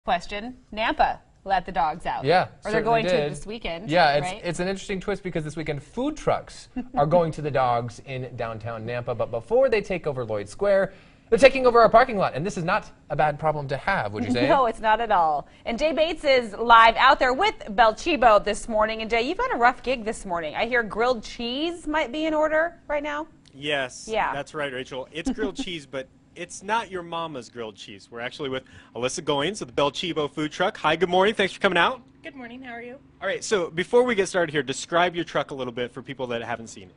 Question, Nampa let the dogs out. Yeah, or they're going did. to this weekend. Yeah, right? it's an interesting twist because this weekend food trucks are going to the dogs in downtown Nampa. But before they take over Lloyd Square, they're taking over our parking lot. And this is not a bad problem to have, would you say? No, it's not at all. And Jay Bates is live out there with Bel Cibo this morning. And Jay, you've got a rough gig this morning. I hear grilled cheese might be in order right now. Yes, yeah. That's right, Rachel. It's grilled cheese, but it's not your mama's grilled cheese. We're actually with Alyssa Goins of the Bel Cibo food truck. Hi, good morning. Thanks for coming out. Good morning. How are you? All right, so before we get started here, describe your truck a little bit for people that haven't seen it.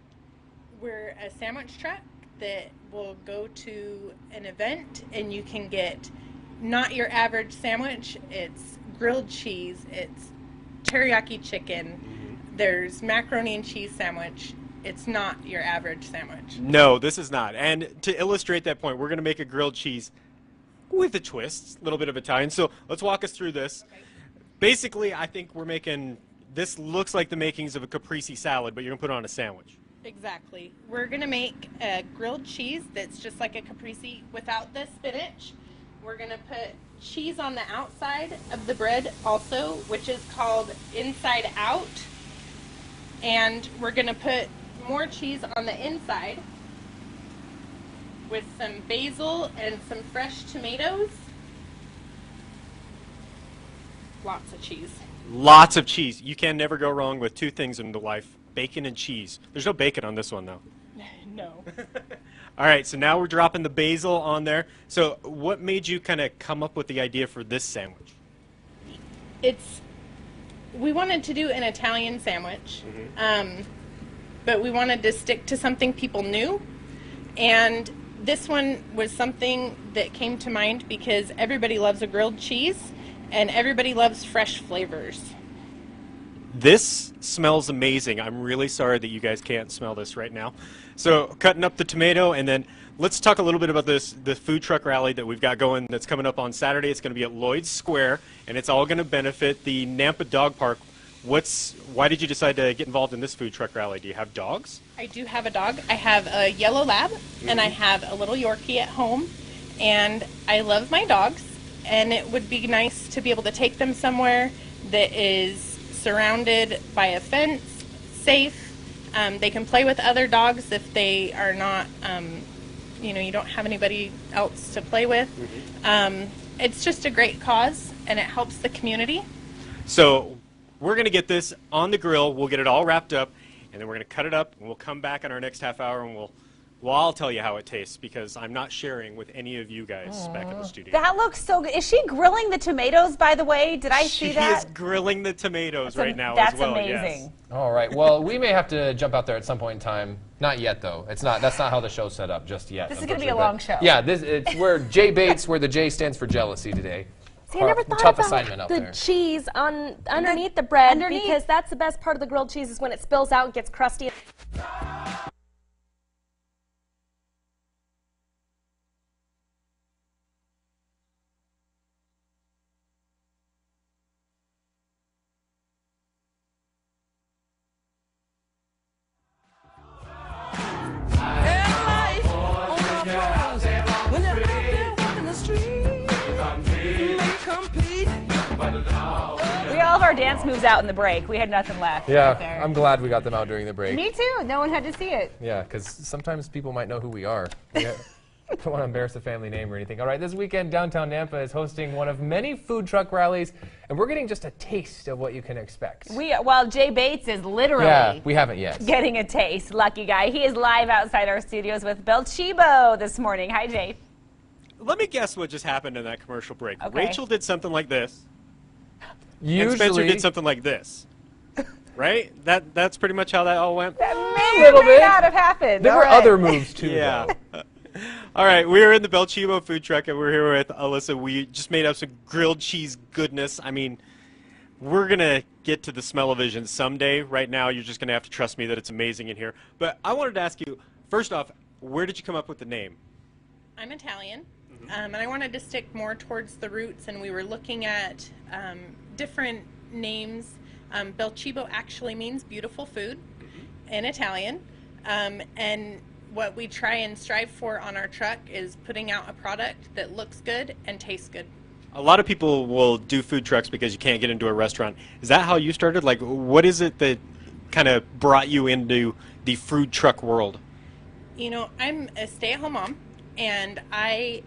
We're a sandwich truck that will go to an event and you can get not your average sandwich. It's grilled cheese, it's teriyaki chicken, there's macaroni and cheese sandwich. It's not your average sandwich. No, this is not. And to illustrate that point, we're going to make a grilled cheese with a twist, a little bit of Italian. So let's walk us through this. Okay. Basically, I think we're making, this looks like the makings of a caprese salad, but you're going to put it on a sandwich. Exactly. We're going to make a grilled cheese that's just like a caprese without the spinach. We're going to put cheese on the outside of the bread also, which is called inside out. And we're going to put more cheese on the inside with some basil and some fresh tomatoes. Lots of cheese. Lots of cheese. You can never go wrong with two things in life, bacon and cheese. There's no bacon on this one, though. No. All right, so now we're dropping the basil on there. So what made you kind of come up with the idea for this sandwich? We wanted to do an Italian sandwich, but we wanted to stick to something people knew. And this one was something that came to mind because everybody loves a grilled cheese and everybody loves fresh flavors. This smells amazing. I'm really sorry that you guys can't smell this right now. So cutting up the tomato, and then let's talk a little bit about the food truck rally that we've got going that's coming up on Saturday. It's going to be at Lloyd Square, and it's all going to benefit the Nampa Dog Park. Why did you decide to get involved in this food truck rally? Do you have dogs? I do have a dog. I have a yellow lab, and I have a little Yorkie at home, and I love my dogs, and it would be nice to be able to take them somewhere that is surrounded by a fence, safe. They can play with other dogs if they are not, you don't have anybody else to play with. It's just a great cause, and it helps the community. So we're going to get this on the grill. We'll get it all wrapped up, and then we're going to cut it up, and we'll come back in our next half hour, and I'll tell you how it tastes because I'm not sharing with any of you guys back in the studio. That looks so good. Is she grilling the tomatoes, by the way? Did I see that? She is grilling the tomatoes right now as well. That's amazing. Yes. All right. Well, we may have to jump out there at some point in time. Not yet, though. That's not how the show's set up just yet. This is going to be a long show. Yeah, we're Jay Bates, where the J stands for jealousy today. See, I never thought tough about assignment out the there. cheese underneath the bread because that's the best part of the grilled cheese is when it spills out and gets crusty. We all have our dance moves out in the break. We had nothing left. Yeah, right there. I'm glad we got them out during the break. Me too. No one had to see it. Yeah, because sometimes people might know who we are. Yeah. Don't want to embarrass the family name or anything. All right, this weekend, downtown Nampa is hosting one of many food truck rallies, and we're getting just a taste of what you can expect. While Jay Bates is literally Yeah, we haven't yet. getting a taste. Lucky guy. He is live outside our studios with Bel Cibo this morning. Hi, Jay. Let me guess what just happened in that commercial break. Okay. Rachel did something like this, Usually, and Spencer did something like this. Right? That's pretty much how that all went? That may or may not have happened. There All were right. other moves, too, Yeah. though. All right, we're in the Bel Cibo food truck, and we're here with Alyssa. We just made up some grilled cheese goodness. I mean, we're going to get to the smell-o-vision someday. Right now, you're just going to have to trust me that it's amazing in here. But I wanted to ask you, first off, where did you come up with the name? I'm Italian, and I wanted to stick more towards the roots, and we were looking at different names. Bel Cibo actually means beautiful food in Italian, and what we try and strive for on our truck is putting out a product that looks good and tastes good. A lot of people will do food trucks because you can't get into a restaurant. Is that how you started? Like, what is it that kind of brought you into the food truck world? You know, I'm a stay-at-home mom, and I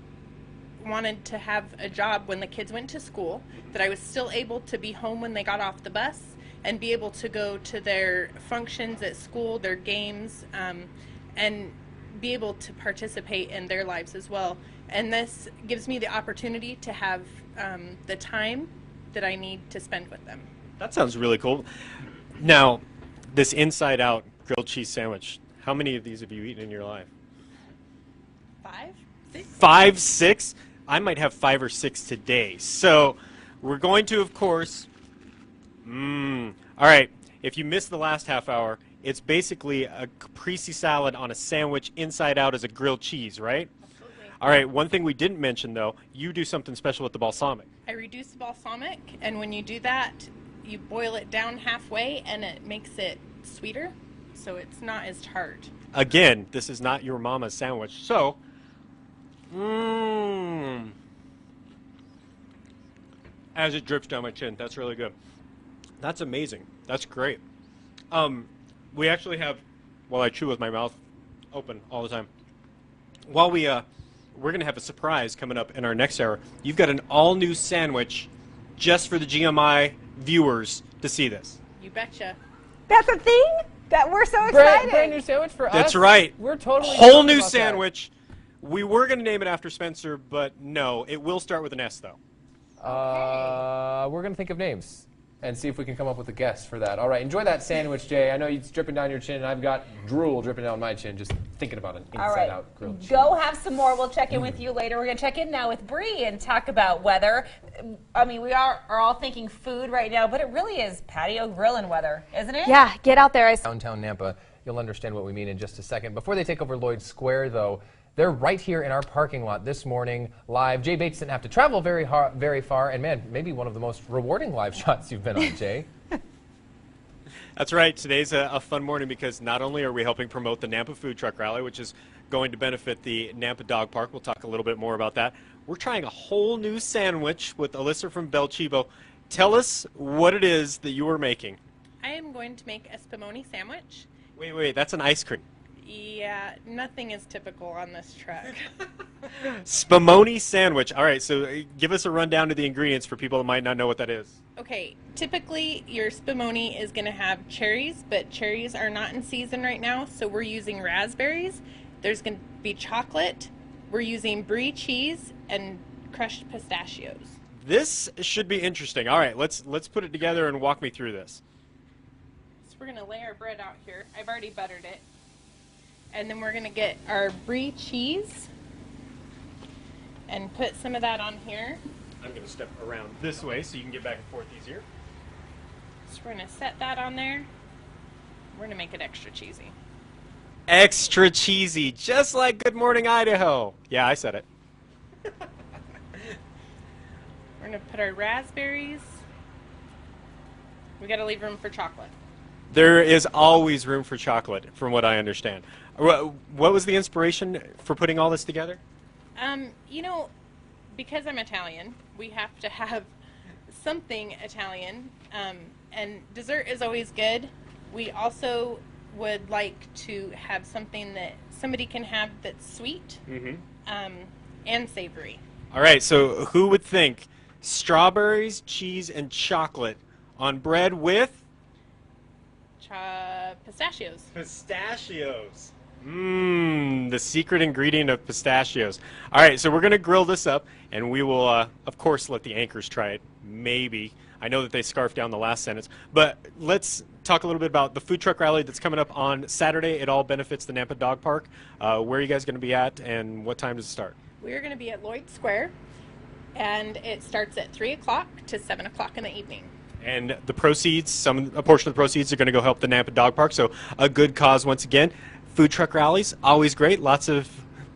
wanted to have a job when the kids went to school, that I was still able to be home when they got off the bus and be able to go to their functions at school, their games, and be able to participate in their lives as well. And this gives me the opportunity to have the time that I need to spend with them. That sounds really cool. Now, this inside-out grilled cheese sandwich, how many of these have you eaten in your life? 5, 6? 5, 6? I might have 5 or 6 today. So we're going to, of course, all right, if you missed the last half hour, it's basically a caprese salad on a sandwich, inside out as a grilled cheese, right? Absolutely. All right, one thing we didn't mention, though, you do something special with the balsamic. I reduce the balsamic, and when you do that, you boil it down halfway, and it makes it sweeter, so it's not as tart. Again, this is not your mama's sandwich, so, as it drips down my chin, that's really good. That's amazing. That's great. We actually have, while I chew with my mouth open all the time, while we're going to have a surprise coming up in our next hour. You've got an all-new sandwich just for the GMI viewers to see this. You betcha. That's a thing? That we're so excited. Brand new sandwich for us? That's right. We're totally whole new about sandwich. We were going to name it after Spencer, but no, it will start with an S, though. We're going to think of names and see if we can come up with a guess for that. All right, enjoy that sandwich, Jay. I know it's dripping down your chin, and I've got drool dripping down my chin just thinking about an inside-out grilled cheese. Go have some more. We'll check in with you later. We're going to check in now with Bree and talk about weather. I mean, we are all thinking food right now, but it really is patio grilling weather, isn't it? Yeah, get out there. Downtown Nampa. You'll understand what we mean in just a second. Before they take over Lloyd Square, though, they're right here in our parking lot this morning, live. Jay Bates didn't have to travel very far, and man, maybe one of the most rewarding live shots you've been on, Jay. That's right. Today's a fun morning because not only are we helping promote the Nampa Food Truck Rally, which is going to benefit the Nampa Dog Park. We'll talk a little bit more about that. We're trying a whole new sandwich with Alyssa from Bel Cibo. Tell us what it is that you are making. I am going to make a spumoni sandwich. Wait, that's an ice cream. Yeah, nothing is typical on this truck. Spumoni sandwich. All right, so give us a rundown of the ingredients for people that might not know what that is. Okay, typically your spumoni is going to have cherries, but cherries are not in season right now, so we're using raspberries. There's going to be chocolate. We're using brie cheese and crushed pistachios. This should be interesting. All right, let's put it together and walk me through this. So we're going to lay our bread out here. I've already buttered it. And then we're going to get our brie cheese and put some of that on here. I'm going to step around this way so you can get back and forth easier. So we're going to set that on there. We're going to make it extra cheesy. Extra cheesy, just like Good Morning Idaho. Yeah, I said it. We're going to put our raspberries. We got to leave room for chocolate. There is always room for chocolate, from what I understand. What was the inspiration for putting all this together? You know, because I'm Italian, we have to have something Italian, and dessert is always good. We also would like to have something that somebody can have that's sweet and savory. All right, so who would think strawberries, cheese, and chocolate on bread with? Pistachios. Pistachios. The secret ingredient of pistachios. All right, so we're going to grill this up, and we will, of course, let the anchors try it. Maybe. I know that they scarfed down the last sentence. But let's talk a little bit about the food truck rally that's coming up on Saturday. It all benefits the Nampa Dog Park. Where are you guys going to be at, and what time does it start? We're going to be at Lloyd Square, and it starts at 3 o'clock to 7 o'clock in the evening. And the proceeds, a portion of the proceeds are going to go help the Nampa Dog Park, so a good cause once again. Food truck rallies, always great. Lots of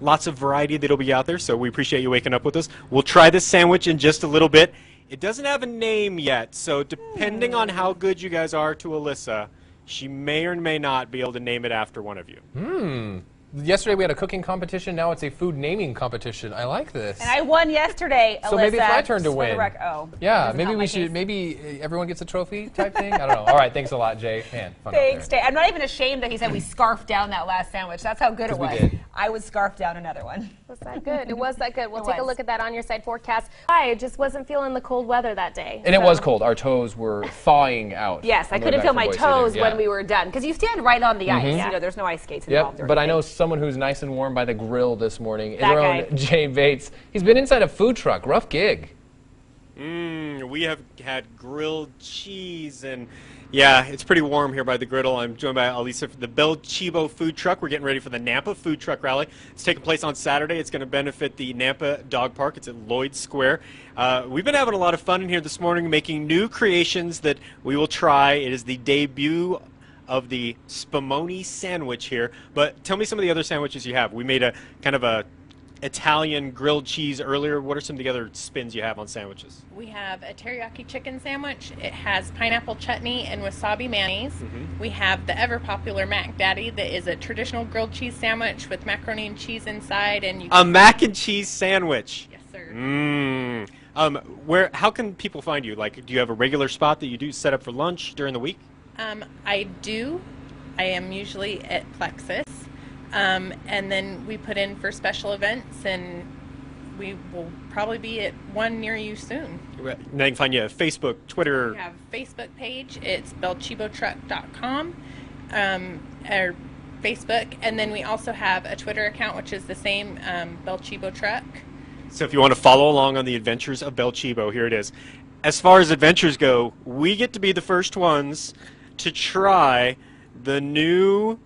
variety that'll be out there, so we appreciate you waking up with us. We'll try this sandwich in just a little bit. It doesn't have a name yet, so depending on how good you guys are to Alyssa, she may or may not be able to name it after one of you. yesterday we had a cooking competition. Now it's a food naming competition. I like this. And I won yesterday, Alyssa. So maybe it's my turn to just for the win. Oh. Yeah, Doesn't maybe help we my should. case. Maybe everyone gets a trophy type thing. I don't know. All right, thanks a lot, Jay. Man, fun out Thanks, there. Jay. I'm not even ashamed that he said we scarfed down that last sandwich. That's how good it 'Cause we was. did. I would scarf down another one. Was that good? It was that good. We'll It take a was. look at that on your side forecast. I just wasn't feeling the cold weather that day. And it so- was cold. Our toes were thawing out. Yes, I on the way couldn't back feel from my Boise toes City. when Yeah. we were done because you stand right on the ice. Yeah. You know, there's no ice skates involved. Yep, or but I know anything. someone who's nice and warm by the grill this morning is That our guy. own Jay Bates. He's been inside a food truck. Rough gig. We have had grilled cheese, and yeah, it's pretty warm here by the griddle. I'm joined by Alisa for the Bel Cibo food truck. We're getting ready for the Nampa food truck rally. It's taking place on Saturday. It's going to benefit the Nampa Dog Park. It's at Lloyd Square. We've been having a lot of fun in here this morning, making new creations that we will try. It is the debut of the spumoni sandwich here. But tell me some of the other sandwiches you have. We made a kind of a Italian grilled cheese earlier. What are some of the other spins you have on sandwiches? We have a teriyaki chicken sandwich. It has pineapple chutney and wasabi mayonnaise. We have the ever popular Mac Daddy that is a traditional grilled cheese sandwich with macaroni and cheese inside. And you A mac and cheese sandwich. Yes, sir. How can people find you? Like, do you have a regular spot that you do set up for lunch during the week? I do. I am usually at Plexus. And then we put in for special events, and we will probably be at one near you soon. And they can find you at Facebook, Twitter. We have a Facebook page. It's belcibotruck.com, or Facebook. And then we also have a Twitter account, which is the same, Bel Cibo Truck. So if you want to follow along on the adventures of Bel Cibo, here it is. As far as adventures go, we get to be the first ones to try the new,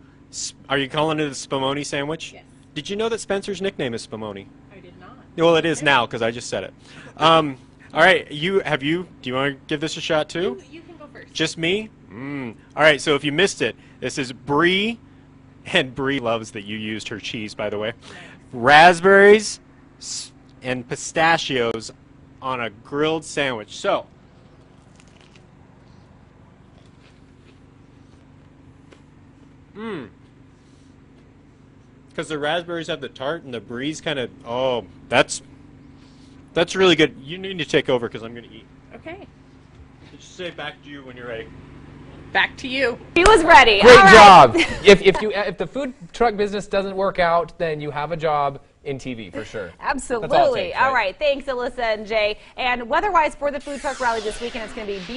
are you calling it a spumoni sandwich? Yes. Did you know that Spencer's nickname is Spumoni? I did not. Well, it is now because I just said it. All right, do you want to give this a shot too? You can go first. Just me? All right, so if you missed it, this is Brie, and Brie loves that you used her cheese, by the way. Raspberries and pistachios on a grilled sandwich. So, because the raspberries have the tart and the Brie's kind of, oh, that's really good. You need to take over because I'm going to eat. Okay. Just say back to you when you're ready. Back to you. He was ready. Great All right. job. If the food truck business doesn't work out, then you have a job in TV for sure. Absolutely. That's all it takes, All right? right. Thanks, Alyssa and Jay. And weather-wise for the food truck rally this weekend, it's going to be beautiful.